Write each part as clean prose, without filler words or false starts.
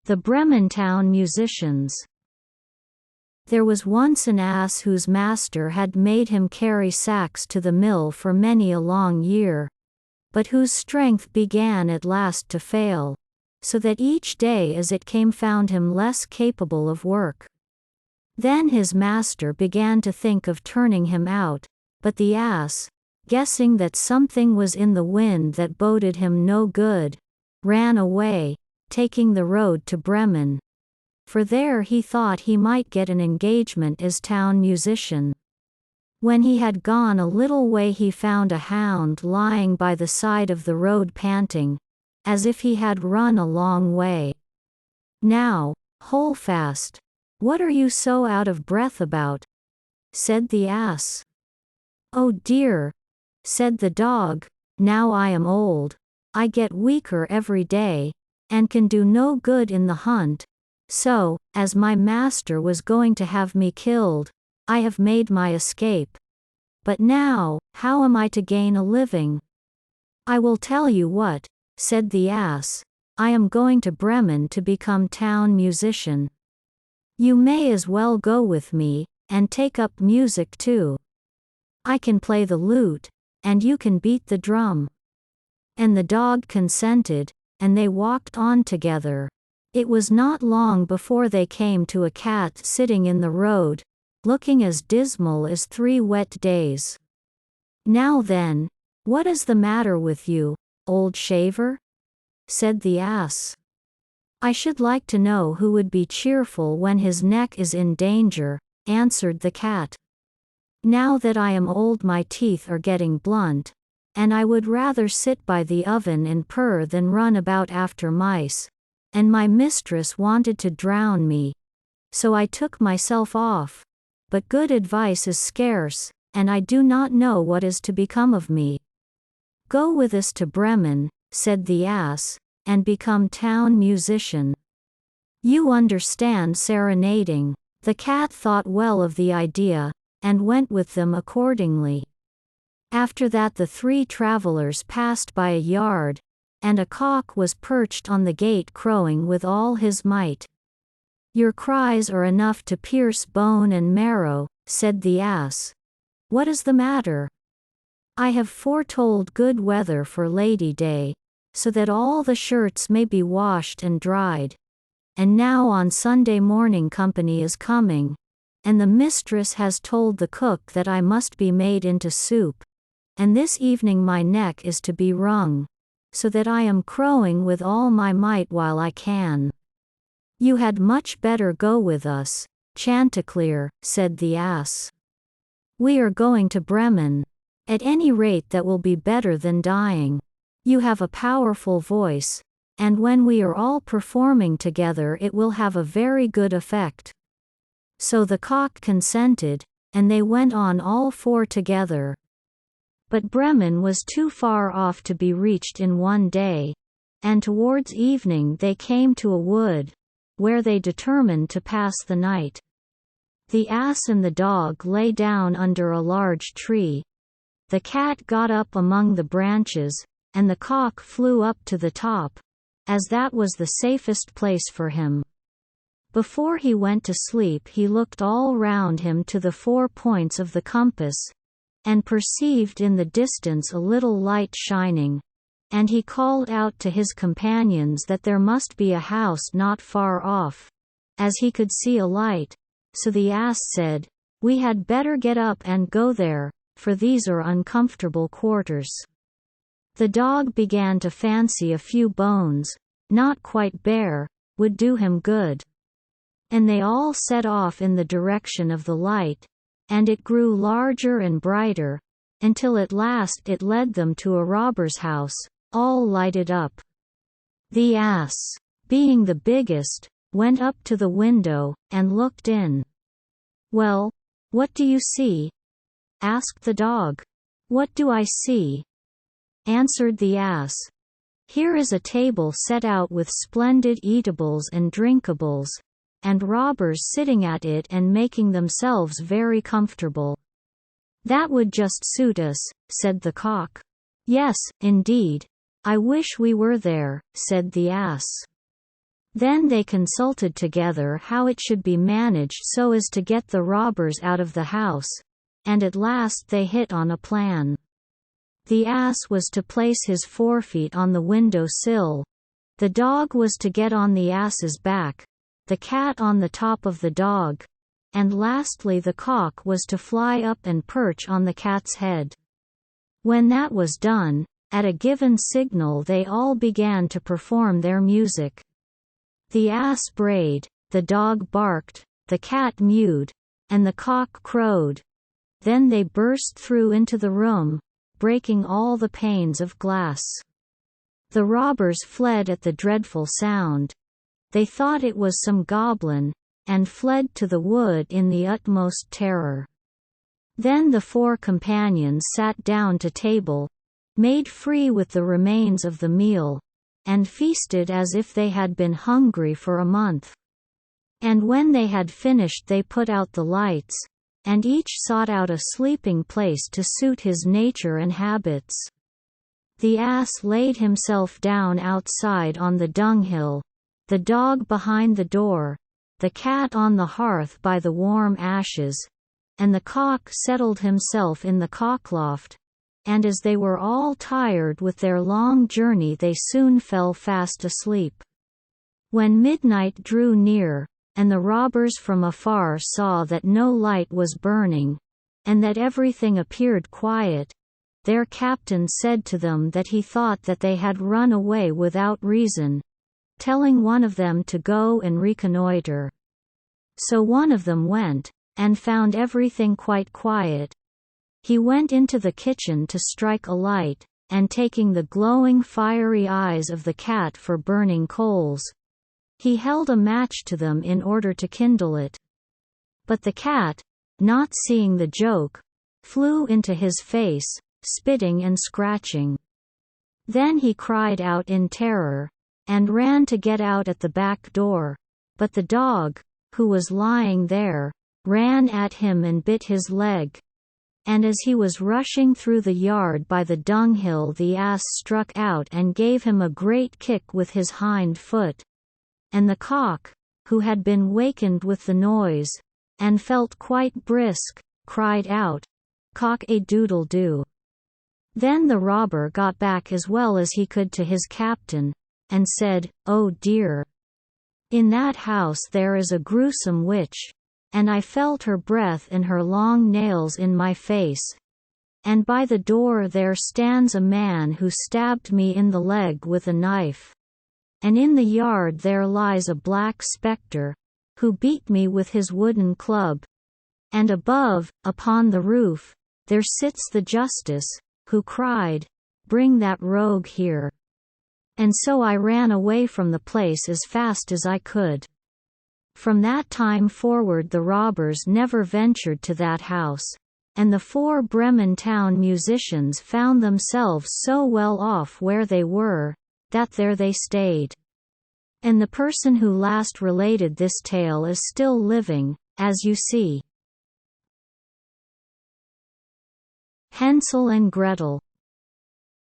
The Bremen town musicians. There was once an ass whose master had made him carry sacks to the mill for many a long year, but whose strength began at last to fail, so that each day as it came found him less capable of work. Then his master began to think of turning him out, but the ass, guessing that something was in the wind that boded him no good, ran away, taking the road to Bremen. For there he thought he might get an engagement as town musician. When he had gone a little way he found a hound lying by the side of the road panting, as if he had run a long way. "Now, hold fast. What are you so out of breath about?" said the ass. "Oh dear," said the dog, "now I am old, I get weaker every day, and can do no good in the hunt, so, as my master was going to have me killed, I have made my escape. But now, how am I to gain a living?" "I will tell you what," said the ass, "I am going to Bremen to become town musician. You may as well go with me, and take up music too. I can play the lute, and you can beat the drum." And the dog consented, and they walked on together. It was not long before they came to a cat sitting in the road, looking as dismal as 3 wet days. "Now then, what is the matter with you, old shaver?" said the ass. "I should like to know who would be cheerful when his neck is in danger," answered the cat. "Now that I am old my teeth are getting blunt, and I would rather sit by the oven and purr than run about after mice, and my mistress wanted to drown me, so I took myself off, but good advice is scarce, and I do not know what is to become of me." "Go with us to Bremen," said the ass, "and become town musician. You understand serenading." The cat thought well of the idea, and went with them accordingly. After that the 3 travelers passed by a yard, and a cock was perched on the gate crowing with all his might. "Your cries are enough to pierce bone and marrow," said the ass. "What is the matter?" "I have foretold good weather for Lady Day, so that all the shirts may be washed and dried. And now on Sunday morning company is coming, and the mistress has told the cook that I must be made into soup, and this evening my neck is to be wrung, so that I am crowing with all my might while I can." "You had much better go with us, Chanticleer," said the ass. "We are going to Bremen. At any rate that will be better than dying. You have a powerful voice, and when we are all performing together it will have a very good effect." So the cock consented, and they went on all 4 together. But Bremen was too far off to be reached in one day, and towards evening they came to a wood, where they determined to pass the night. The ass and the dog lay down under a large tree. The cat got up among the branches, and the cock flew up to the top, as that was the safest place for him. Before he went to sleep he looked all round him to the 4 points of the compass, and perceived in the distance a little light shining, and he called out to his companions that there must be a house not far off, as he could see a light. So the ass said, "We had better get up and go there, for these are uncomfortable quarters." The dog began to fancy a few bones, not quite bare, would do him good. And they all set off in the direction of the light, and it grew larger and brighter, until at last it led them to a robber's house, all lighted up. The ass, being the biggest, went up to the window, and looked in. "Well, what do you see?" asked the dog. "What do I see?" answered the ass. "Here is a table set out with splendid eatables and drinkables, and robbers sitting at it and making themselves very comfortable." "That would just suit us," said the cock. "Yes, indeed. I wish we were there," said the ass. Then they consulted together how it should be managed so as to get the robbers out of the house, and at last they hit on a plan. The ass was to place his forefeet on the window sill, the dog was to get on the ass's back, the cat on the top of the dog, and lastly the cock was to fly up and perch on the cat's head. When that was done, at a given signal they all began to perform their music. The ass brayed, the dog barked, the cat mewed, and the cock crowed. Then they burst through into the room, breaking all the panes of glass. The robbers fled at the dreadful sound. They thought it was some goblin, and fled to the wood in the utmost terror. Then the 4 companions sat down to table, made free with the remains of the meal, and feasted as if they had been hungry for a month. And when they had finished they put out the lights, and each sought out a sleeping place to suit his nature and habits. The ass laid himself down outside on the dunghill, the dog behind the door, the cat on the hearth by the warm ashes, and the cock settled himself in the cockloft, and as they were all tired with their long journey they soon fell fast asleep. When midnight drew near, and the robbers from afar saw that no light was burning, and that everything appeared quiet, their captain said to them that he thought that they had run away without reason, telling one of them to go and reconnoiter. So one of them went, and found everything quite quiet. He went into the kitchen to strike a light, and taking the glowing fiery eyes of the cat for burning coals, he held a match to them in order to kindle it. But the cat, not seeing the joke, flew into his face, spitting and scratching. Then he cried out in terror, and ran to get out at the back door, but the dog, who was lying there, ran at him and bit his leg. And as he was rushing through the yard by the dunghill the ass struck out and gave him a great kick with his hind foot. And the cock, who had been wakened with the noise, and felt quite brisk, cried out, "Cock-a-doodle-doo." Then the robber got back as well as he could to his captain, and said, "Oh dear! In that house there is a gruesome witch, and I felt her breath and her long nails in my face. And by the door there stands a man who stabbed me in the leg with a knife. And in the yard there lies a black spectre, who beat me with his wooden club. And above, upon the roof, there sits the justice, who cried, 'Bring that rogue here.' And so I ran away from the place as fast as I could." From that time forward the robbers never ventured to that house, and the 4 Bremen town musicians found themselves so well off where they were, that there they stayed. And the person who last related this tale is still living, as you see. Hansel and Gretel.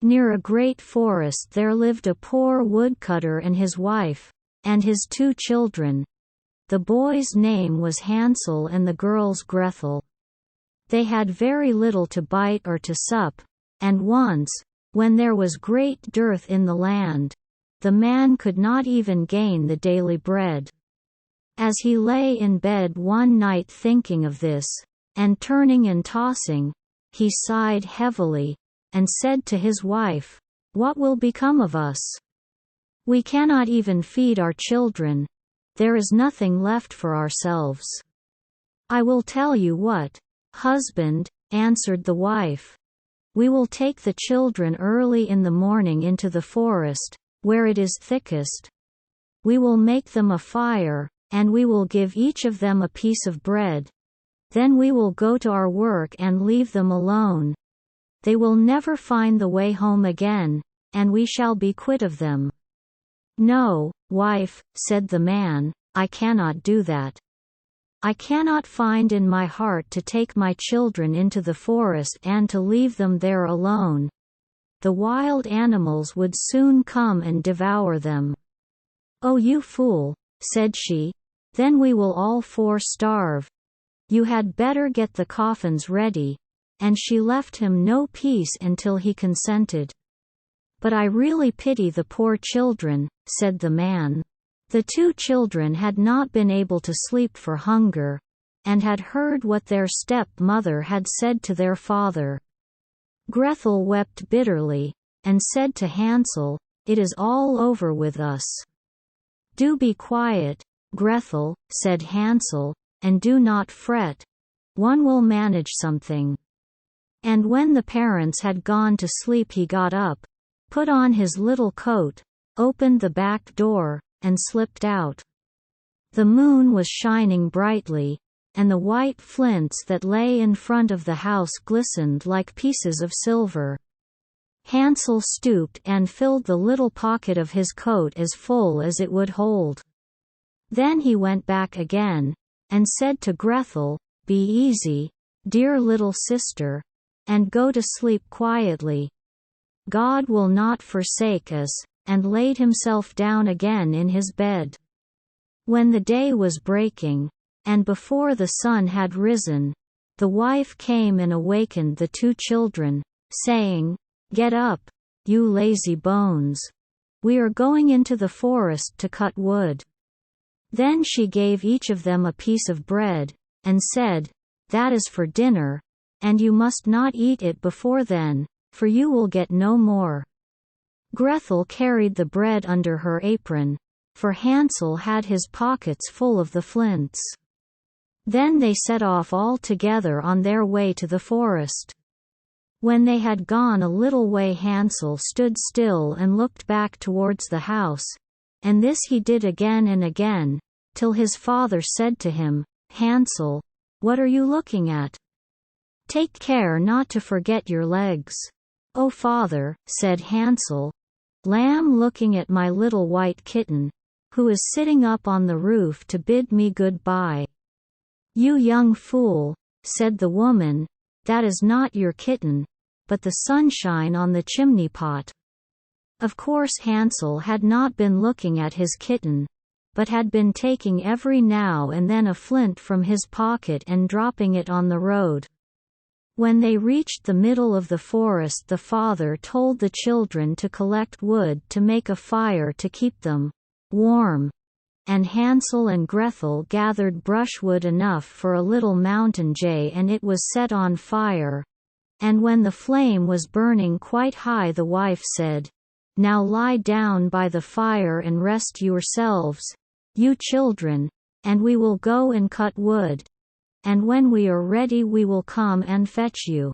Near a great forest there lived a poor woodcutter and his wife, and his 2 children. The boy's name was Hansel and the girl's Gretel. They had very little to bite or to sup, and once, when there was great dearth in the land, the man could not even gain the daily bread. As he lay in bed one night thinking of this, and turning and tossing, he sighed heavily, and said to his wife, "What will become of us? We cannot even feed our children. There is nothing left for ourselves." "I will tell you what, husband," answered the wife. "We will take the children early in the morning into the forest, where it is thickest. We will make them a fire, and we will give each of them a piece of bread. Then we will go to our work and leave them alone. They will never find the way home again, and we shall be quit of them." "No, wife," said the man, "I cannot do that. I cannot find in my heart to take my children into the forest and to leave them there alone. The wild animals would soon come and devour them." "Oh, you fool," said she, "then we will all four starve. You had better get the coffins ready," and she left him no peace until he consented. "But I really pity the poor children," said the man. The two children had not been able to sleep for hunger, and had heard what their step-mother had said to their father. Gretel wept bitterly, and said to Hansel, "It is all over with us." "Do be quiet, Gretel," said Hansel, "and do not fret. One will manage something." And when the parents had gone to sleep he got up, put on his little coat, opened the back door, and slipped out. The moon was shining brightly, and the white flints that lay in front of the house glistened like pieces of silver. Hansel stooped and filled the little pocket of his coat as full as it would hold. Then he went back again, and said to Gretel, "Be easy, dear little sister, and go to sleep quietly. God will not forsake us," and laid himself down again in his bed. When the day was breaking, and before the sun had risen, the wife came and awakened the two children, saying, "Get up, you lazy bones. We are going into the forest to cut wood." Then she gave each of them a piece of bread, and said, "That is for dinner, and you must not eat it before then, for you will get no more." Gretel carried the bread under her apron, for Hansel had his pockets full of the flints. Then they set off all together on their way to the forest. When they had gone a little way Hansel stood still and looked back towards the house, and this he did again and again, till his father said to him, "Hansel, what are you looking at? Take care not to forget your legs." "Oh, father," said Hansel, "lamb looking at my little white kitten, who is sitting up on the roof to bid me good-bye." "You young fool," said the woman, "that is not your kitten, but the sunshine on the chimney-pot." Of course Hansel had not been looking at his kitten, but had been taking every now and then a flint from his pocket and dropping it on the road. When they reached the middle of the forest the father told the children to collect wood to make a fire to keep them warm, and Hansel and Gretel gathered brushwood enough for a little mountain jay and it was set on fire. And when the flame was burning quite high the wife said, "Now lie down by the fire and rest yourselves, you children, and we will go and cut wood, and when we are ready we will come and fetch you."